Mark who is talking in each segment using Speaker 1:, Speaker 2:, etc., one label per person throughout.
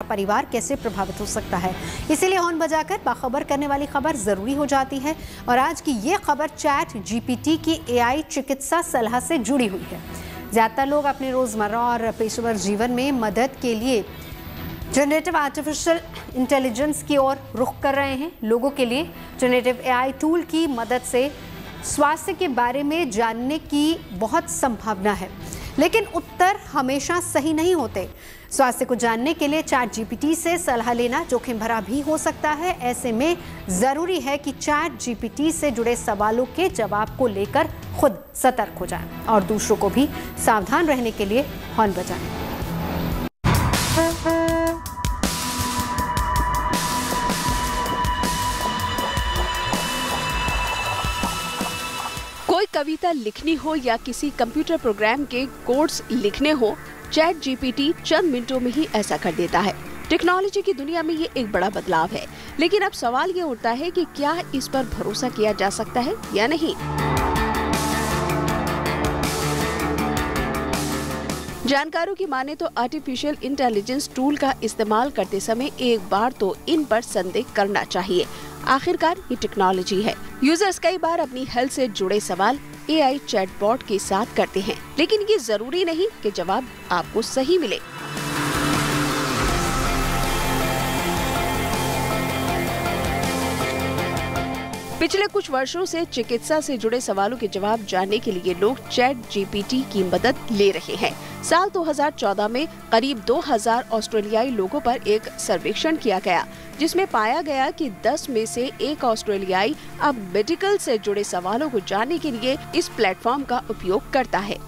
Speaker 1: परिवार कैसे प्रभावित हो सकता है। इसीलिए हॉर्न बजाकर बाखबर करने वाली खबर जरूरी हो जाती है। और आज की ये खबर चैट जीपीटी की एआई चिकित्सा सलाह से जुड़ी हुई है। ज्यादातर लोग अपने रोजमर्रा और पेशेवर जीवन में मदद के लिए जनरेटिव आर्टिफिशियल इंटेलिजेंस की ओर रुख कर रहे हैं। लोगों के लिए जनरेटिव एआई टूल की मदद से स्वास्थ्य के बारे में जानने की बहुत संभावना है, लेकिन उत्तर हमेशा सही नहीं होते। स्वास्थ्य को जानने के लिए चैट जीपीटी से सलाह लेना जोखिम भरा भी हो सकता है। ऐसे में जरूरी है कि चैट जीपीटी से जुड़े सवालों के जवाब को लेकर खुद सतर्क हो जाएं और दूसरों को भी सावधान रहने के लिए हॉर्न बजाएं।
Speaker 2: कोई कविता लिखनी हो या किसी कंप्यूटर प्रोग्राम के कोड्स लिखने हो, चैट जीपीटी चंद मिनटों में ही ऐसा कर देता है। टेक्नोलॉजी की दुनिया में ये एक बड़ा बदलाव है, लेकिन अब सवाल ये उठता है कि क्या इस पर भरोसा किया जा सकता है या नहीं। जानकारों की माने तो आर्टिफिशियल इंटेलिजेंस टूल का इस्तेमाल करते समय एक बार तो इन पर संदेह करना चाहिए। आखिरकार ये टेक्नोलॉजी है। यूजर्स कई बार अपनी हेल्थ से जुड़े सवाल एआई चैटबॉट के साथ करते हैं, लेकिन ये जरूरी नहीं कि जवाब आपको सही मिले। पिछले कुछ वर्षों से चिकित्सा से जुड़े सवालों के जवाब जानने के लिए लोग चैट जीपीटी की मदद ले रहे हैं। साल 2014 में करीब 2000 ऑस्ट्रेलियाई लोगों पर एक सर्वेक्षण किया गया, जिसमें पाया गया कि 10 में से 1 ऑस्ट्रेलियाई अब मेडिकल से जुड़े सवालों को जानने के लिए इस प्लेटफॉर्म का उपयोग करता है।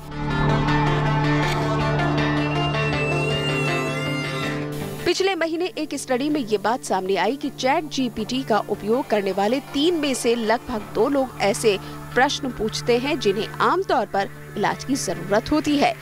Speaker 2: पिछले महीने एक स्टडी में ये बात सामने आई कि चैट जीपीटी का उपयोग करने वाले 3 में से लगभग 2 लोग ऐसे प्रश्न पूछते हैं जिन्हें आमतौर पर इलाज की जरूरत होती है।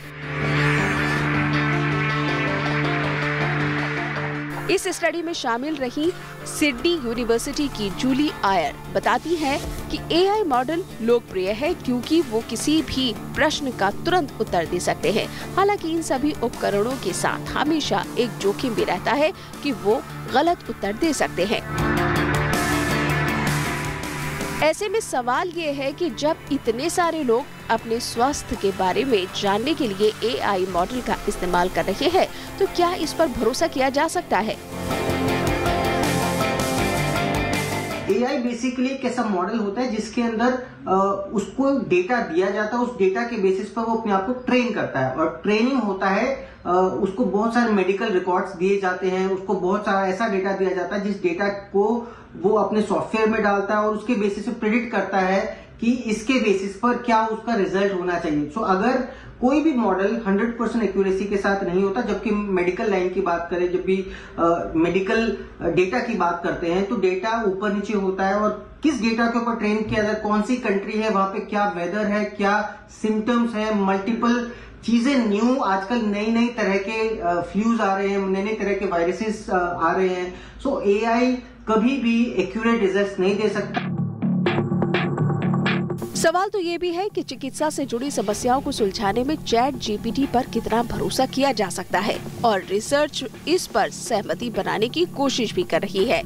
Speaker 2: इस स्टडी में शामिल रही सिडनी यूनिवर्सिटी की जूली आयर बताती है कि एआई मॉडल लोकप्रिय है क्योंकि वो किसी भी प्रश्न का तुरंत उत्तर दे सकते हैं। हालांकि इन सभी उपकरणों के साथ हमेशा एक जोखिम भी रहता है कि वो गलत उत्तर दे सकते हैं। ऐसे में सवाल ये है कि जब इतने सारे लोग अपने स्वास्थ्य के बारे में जानने के लिए एआई मॉडल का इस्तेमाल कर रहे हैं, तो क्या इस पर भरोसा किया जा सकता है?
Speaker 3: एआई बेसिकली एक ऐसा मॉडल होता है जिसके अंदर उसको डेटा दिया जाता है, उस डेटा के बेसिस पर वो अपने आप को ट्रेन करता है और ट्रेनिंग होता है। उसको बहुत सारे मेडिकल रिकॉर्ड्स दिए जाते हैं, उसको बहुत सारा ऐसा डेटा दिया जाता है जिस डेटा को वो अपने सॉफ्टवेयर में डालता है और उसके बेसिस पे प्रेडिक्ट करता है कि इसके बेसिस पर क्या उसका रिजल्ट होना चाहिए। सो अगर कोई भी मॉडल 100% एक्यूरेसी के साथ नहीं होता, जबकि मेडिकल लाइन की बात करें, जब भी मेडिकल डेटा की बात करते हैं तो डेटा ऊपर नीचे होता है और किस डेटा के ऊपर ट्रेन किया जाए, कौन सी कंट्री है, वहां पे क्या वेदर है, क्या सिम्टम्स है, मल्टीपल चीजें न्यू आजकल नई तरह के फ्लूज आ रहे हैं, नए तरह के वायरसेस आ रहे हैं। सो एआई कभी भी एक्यूरेट रिजल्ट्स नहीं दे सकता।
Speaker 2: सवाल तो ये भी है कि चिकित्सा से जुड़ी समस्याओं को सुलझाने में चैट जीपीटी पर कितना भरोसा किया जा सकता है, और रिसर्च इस पर सहमति बनाने की कोशिश भी कर रही है।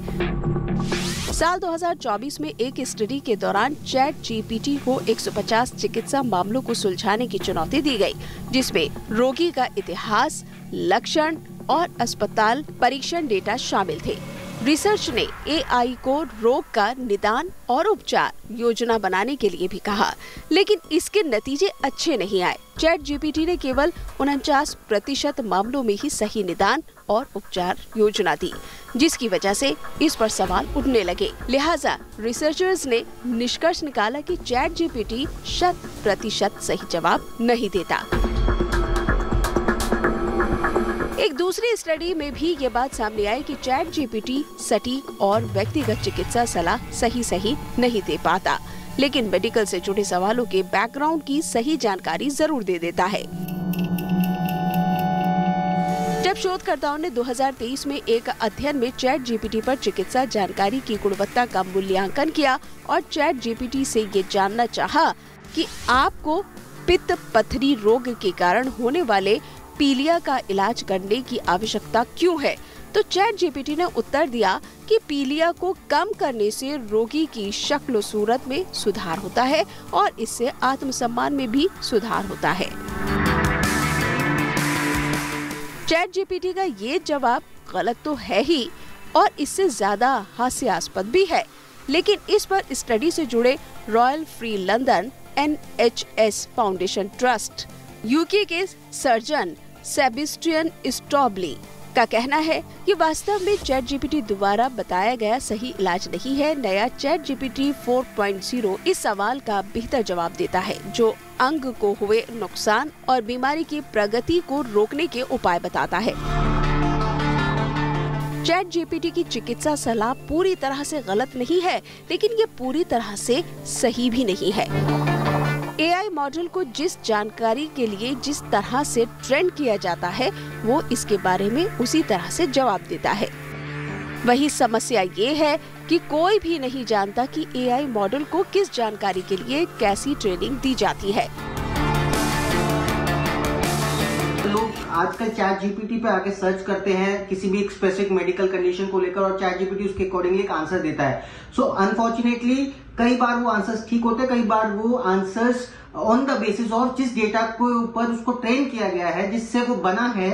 Speaker 2: साल 2024 में एक स्टडी के दौरान चैट जीपीटी को 150 चिकित्सा मामलों को सुलझाने की चुनौती दी गई, जिसमें रोगी का इतिहास, लक्षण और अस्पताल परीक्षण डेटा शामिल थे। रिसर्च ने एआई को रोग का निदान और उपचार योजना बनाने के लिए भी कहा, लेकिन इसके नतीजे अच्छे नहीं आए। चैट जीपीटी ने केवल 49% मामलों में ही सही निदान और उपचार योजना दी, जिसकी वजह से इस पर सवाल उठने लगे। लिहाजा रिसर्चर्स ने निष्कर्ष निकाला कि चैट जीपीटी 100% सही जवाब नहीं देता। एक दूसरी स्टडी में भी ये बात सामने आई कि चैट जीपीटी सटीक और व्यक्तिगत चिकित्सा सलाह सही नहीं दे पाता, लेकिन मेडिकल से जुड़े सवालों के बैकग्राउंड की सही जानकारी जरूर दे देता है। जब शोधकर्ताओं ने 2023 में एक अध्ययन में चैट जीपीटी पर चिकित्सा जानकारी की गुणवत्ता का मूल्यांकन किया और चैट जीपीटी से ये जानना चाहा कि आपको पित्त पथरी रोग के कारण होने वाले पीलिया का इलाज करने की आवश्यकता क्यों है, तो चैट जीपीटी ने उत्तर दिया कि पीलिया को कम करने से रोगी की शक्ल और सूरत में सुधार होता है और इससे आत्मसम्मान में भी सुधार होता है। चैट जीपीटी का ये जवाब गलत तो है ही और इससे ज्यादा हास्यास्पद भी है, लेकिन इस पर स्टडी से जुड़े royal free London NHS foundation trust UK के सर्जन सेबेस्टियन स्टॉबली का कहना है कि वास्तव में चैट जीपीटी द्वारा बताया गया सही इलाज नहीं है। नया चैट जीपीटी 4.0 इस सवाल का बेहतर जवाब देता है, जो अंग को हुए नुकसान और बीमारी की प्रगति को रोकने के उपाय बताता है। चैट जीपीटी की चिकित्सा सलाह पूरी तरह से गलत नहीं है, लेकिन ये पूरी तरह से सही भी नहीं है। AI मॉडल को जिस जानकारी के लिए जिस तरह से ट्रेन किया जाता है, वो इसके बारे में उसी तरह से जवाब देता है। वही समस्या ये है कि कोई भी नहीं जानता कि AI मॉडल को किस जानकारी के लिए कैसी ट्रेनिंग दी जाती है।
Speaker 3: लोग आजकल चैट जीपीटी पे आके सर्च करते हैं किसी भी एक स्पेसिफिक मेडिकल कंडीशन को लेकर और चैट जीपीटी उसके अकॉर्डिंगली एक आंसर देता है। सो अनफॉर्चुनेटली कई बार वो आंसर्स ठीक होते हैं, कई बार वो answers on the basis of जिस डेटा के ऊपर उसको ट्रेन किया गया है, जिससे वो बना है,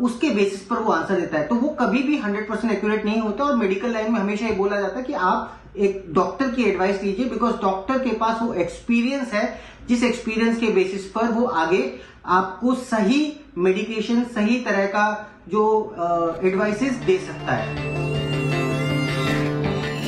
Speaker 3: उसके बेसिस पर वो आंसर देता है। तो वो कभी भी 100% एक्यूरेट नहीं होता और मेडिकल लाइन में हमेशा ये बोला जाता है कि आप एक डॉक्टर की एडवाइस लीजिए, बिकॉज डॉक्टर के पास वो एक्सपीरियंस है, जिस एक्सपीरियंस के बेसिस पर वो आगे आपको सही मेडिकेशन, सही तरह का जो एडवाइसेस दे सकता है।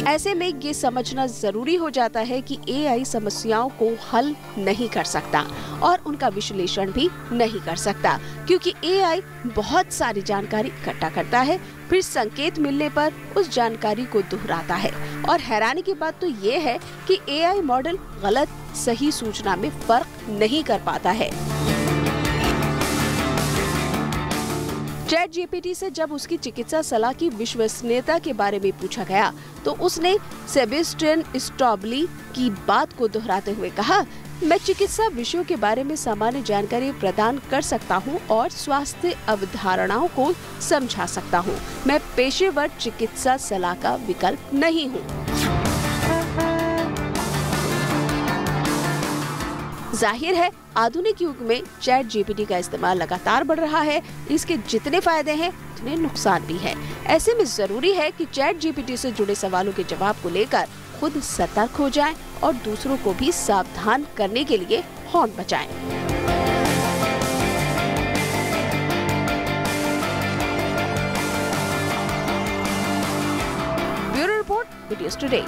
Speaker 2: ऐसे में ये समझना जरूरी हो जाता है कि AI समस्याओं को हल नहीं कर सकता और उनका विश्लेषण भी नहीं कर सकता, क्योंकि AI बहुत सारी जानकारी इकट्ठा करता है, फिर संकेत मिलने पर उस जानकारी को दोहराता है। और हैरानी की बात तो ये है कि AI मॉडल गलत सही सूचना में फर्क नहीं कर पाता है। चैट जीपीटी से जब उसकी चिकित्सा सलाह की विश्वसनीयता के बारे में पूछा गया, तो उसने सेबेस्टियन स्टॉबली की बात को दोहराते हुए कहा, मैं चिकित्सा विषयों के बारे में सामान्य जानकारी प्रदान कर सकता हूं और स्वास्थ्य अवधारणाओं को समझा सकता हूं। मैं पेशेवर चिकित्सा सलाह का विकल्प नहीं हूं। जाहिर है आधुनिक युग में चैट जीपीटी का इस्तेमाल लगातार बढ़ रहा है। इसके जितने फायदे हैं उतने नुकसान भी हैं। ऐसे में जरूरी है कि चैट जीपीटी से जुड़े सवालों के जवाब को लेकर खुद सतर्क हो जाएं और दूसरों को भी सावधान करने के लिए हॉर्न बजाएं। Bureau report, videos today.